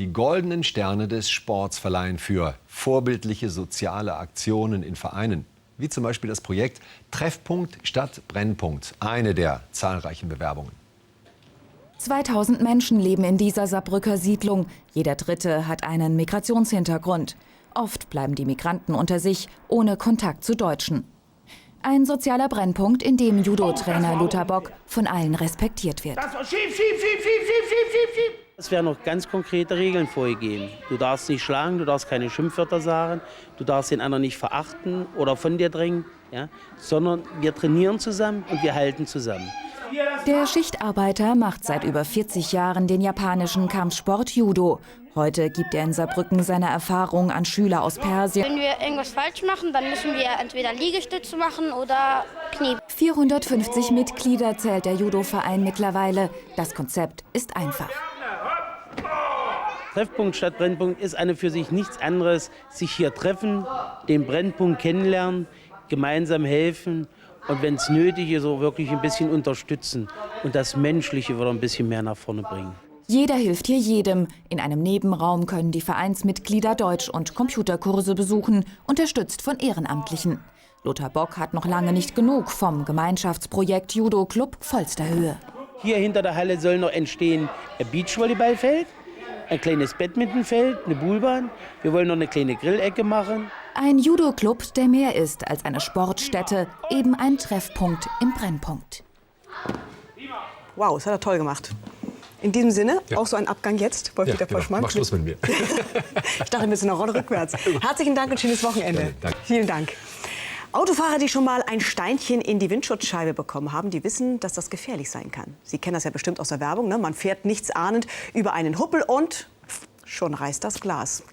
Die goldenen Sterne des Sports verleihen für vorbildliche soziale Aktionen in Vereinen. Wie zum Beispiel das Projekt Treffpunkt statt Brennpunkt. Eine der zahlreichen Bewerbungen. 2000 Menschen leben in dieser Saarbrücker Siedlung. Jeder Dritte hat einen Migrationshintergrund. Oft bleiben die Migranten unter sich, ohne Kontakt zu Deutschen. Ein sozialer Brennpunkt, in dem Judo-Trainer Lothar Bock von allen respektiert wird. Es werden noch ganz konkrete Regeln vorgegeben. Du darfst nicht schlagen, du darfst keine Schimpfwörter sagen, du darfst den anderen nicht verachten oder von dir drängen, ja? Sondern wir trainieren zusammen und wir halten zusammen. Der Schichtarbeiter macht seit über 40 Jahren den japanischen Kampfsport Judo. Heute gibt er in Saarbrücken seine Erfahrung an Schüler aus Persien. Wenn wir irgendwas falsch machen, dann müssen wir entweder Liegestütze machen oder Knie. 450 Mitglieder zählt der Judo-Verein mittlerweile. Das Konzept ist einfach. Treffpunkt statt Brennpunkt ist für sich nichts anderes. Sich hier treffen, den Brennpunkt kennenlernen, gemeinsam helfen und wenn es nötig ist, auch wirklich ein bisschen unterstützen und das Menschliche wieder ein bisschen mehr nach vorne bringen. Jeder hilft hier jedem. In einem Nebenraum können die Vereinsmitglieder Deutsch- und Computerkurse besuchen, unterstützt von Ehrenamtlichen. Lothar Bock hat noch lange nicht genug vom Gemeinschaftsprojekt Judo Club Volsterhöhe. Hier hinter der Halle soll noch entstehen ein Beachvolleyballfeld, ein kleines Badmintonfeld, eine Buhlbahn. Wir wollen noch eine kleine Grillecke machen. Ein Judo-Club, der mehr ist als eine Sportstätte, eben ein Treffpunkt im Brennpunkt. Wow, das hat er toll gemacht. In diesem Sinne, auch so ein Abgang jetzt, Wolf-Dieter Poschmann. Mach Schluss mit mir. Ich dachte, wir sind noch Rolle rückwärts. Herzlichen Dank und schönes Wochenende. Ja, danke. Vielen Dank. Autofahrer, die schon mal ein Steinchen in die Windschutzscheibe bekommen haben, die wissen, dass das gefährlich sein kann. Sie kennen das ja bestimmt aus der Werbung, ne? Man fährt nichts ahnend über einen Huppel und schon reißt das Glas.